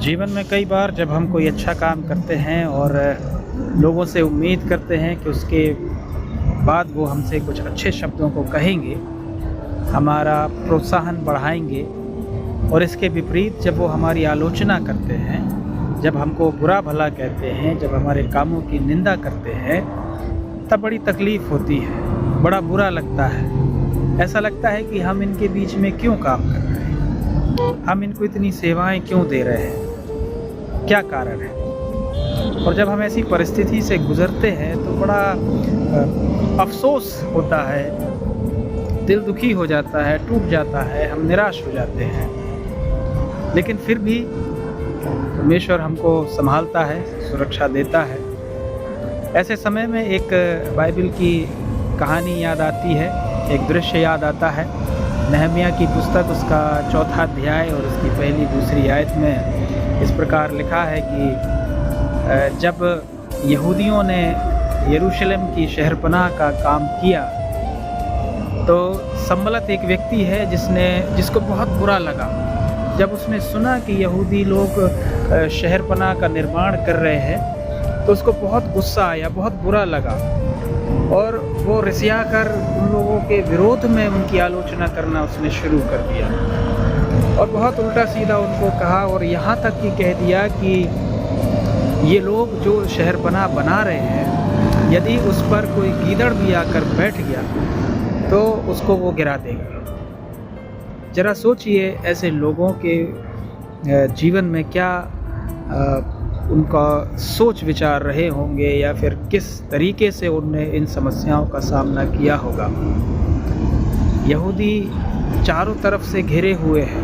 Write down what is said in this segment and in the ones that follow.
जीवन में कई बार जब हम कोई अच्छा काम करते हैं और लोगों से उम्मीद करते हैं कि उसके बाद वो हमसे कुछ अच्छे शब्दों को कहेंगे, हमारा प्रोत्साहन बढ़ाएंगे, और इसके विपरीत जब वो हमारी आलोचना करते हैं, जब हमको बुरा भला कहते हैं, जब हमारे कामों की निंदा करते हैं, तब बड़ी तकलीफ़ होती है, बड़ा बुरा लगता है। ऐसा लगता है कि हम इनके बीच में क्यों काम कर रहे हैं, हम इनको इतनी सेवाएं क्यों दे रहे हैं, क्या कारण है। और जब हम ऐसी परिस्थिति से गुज़रते हैं तो बड़ा अफसोस होता है, दिल दुखी हो जाता है, टूट जाता है, हम निराश हो जाते हैं। लेकिन फिर भी परमेश्वर हमको संभालता है, सुरक्षा देता है। ऐसे समय में एक बाइबल की कहानी याद आती है, एक दृश्य याद आता है। नहम्याह की पुस्तक उसका 4था अध्याय और उसकी पहली दूसरी आयत में इस प्रकार लिखा है कि जब यहूदियों ने यरूशलेम की शहरपनाह का काम किया तो संबलत एक व्यक्ति है जिसको बहुत बुरा लगा। जब उसने सुना कि यहूदी लोग शहरपनाह का निर्माण कर रहे हैं तो उसको बहुत गुस्सा आया, बहुत बुरा लगा, और वो रिसिया कर उन लोगों के विरोध में उनकी आलोचना करना उसने शुरू कर दिया और बहुत उल्टा सीधा उनको कहा, और यहाँ तक कि कह दिया कि ये लोग जो शहरपनाह बना रहे हैं, यदि उस पर कोई गीदड़ भी आकर बैठ गया तो उसको वो गिरा देंगे। ज़रा सोचिए ऐसे लोगों के जीवन में क्या उनका सोच विचार रहे होंगे, या फिर किस तरीके से उनने इन समस्याओं का सामना किया होगा। यहूदी चारों तरफ से घिरे हुए हैं,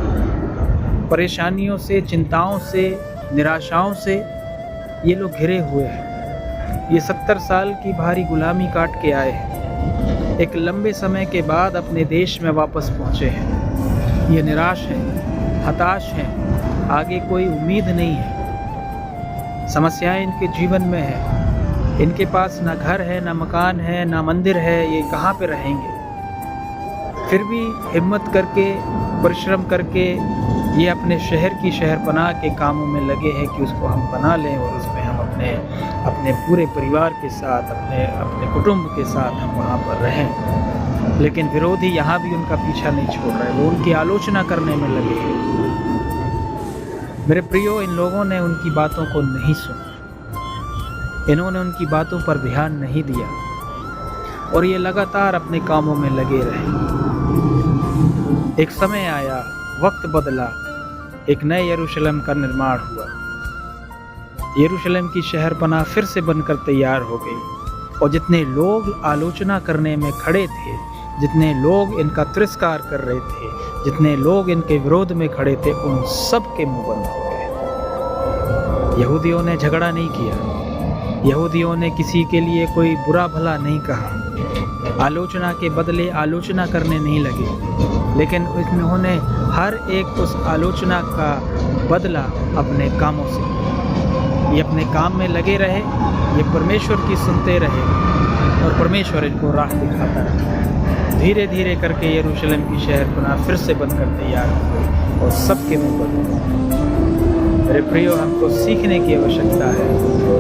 परेशानियों से, चिंताओं से, निराशाओं से ये लोग घिरे हुए हैं। ये 70 साल की भारी गुलामी काट के आए हैं, एक लंबे समय के बाद अपने देश में वापस पहुँचे हैं। ये निराश हैं, हताश हैं, आगे कोई उम्मीद नहीं है, समस्याएं इनके जीवन में है, इनके पास ना घर है, ना मकान है, ना मंदिर है, ये कहाँ पे रहेंगे। फिर भी हिम्मत करके, परिश्रम करके ये अपने शहर की शहरपनाह के कामों में लगे हैं कि उसको हम बना लें और उसमें हम अपने पूरे परिवार के साथ, अपने कुटुंब के साथ हम वहाँ पर रहें। लेकिन विरोधी यहाँ भी उनका पीछा नहीं छोड़ रहे, वो उनकी आलोचना करने में लगे हैं। मेरे प्रियो, इन लोगों ने उनकी बातों को नहीं सुना, इन्होंने उनकी बातों पर ध्यान नहीं दिया और ये लगातार अपने कामों में लगे रहे। एक समय आया, वक्त बदला, एक नए यरूशलेम का निर्माण हुआ। यरूशलेम की शहरपनाह फिर से बनकर तैयार हो गई, और जितने लोग आलोचना करने में खड़े थे, जितने लोग इनका तिरस्कार कर रहे थे, जितने लोग इनके विरोध में खड़े थे, उन सब के मुंह बंद हो गए। यहूदियों ने झगड़ा नहीं किया, यहूदियों ने किसी के लिए कोई बुरा भला नहीं कहा, आलोचना के बदले आलोचना करने नहीं लगे, लेकिन इन्होंने हर एक उस आलोचना का बदला अपने कामों से। ये अपने काम में लगे रहे, ये परमेश्वर की सुनते रहे, और परमेश्वर इनको राह दिखाता रहा। धीरे धीरे करके यरूशलेम की शहरपनाह फिर से बनकर तैयार हो गई और सबके मुंह बंद हो। मेरे प्रियो, हमको सीखने की आवश्यकता है।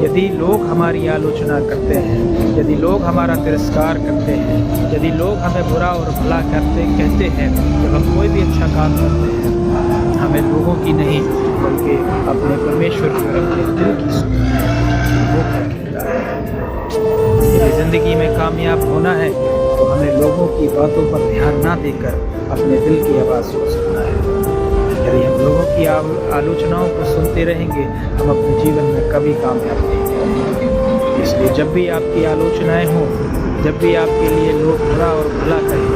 यदि लोग हमारी आलोचना करते हैं, यदि लोग हमारा तिरस्कार करते हैं, यदि लोग हमें बुरा और भला कहते हैं, जब हम कोई भी अच्छा काम करते हैं, हमें लोगों की नहीं बल्कि अपने परमेश्वर की और अपने दिल की सुननी है। वो क्या कहता है। यदि ज़िंदगी में कामयाब होना है तो हमें लोगों की बातों पर ध्यान ना देकर अपने दिल की आवाज़ को सुनना है। यदि हम लोगों की आलोचनाओं को सुनते रहेंगे, हम अपने जीवन में कभी कामयाब नहीं होंगे। इसलिए जब भी आपकी आलोचनाएं हों, जब भी आपके लिए लोग बुरा और भला कहें,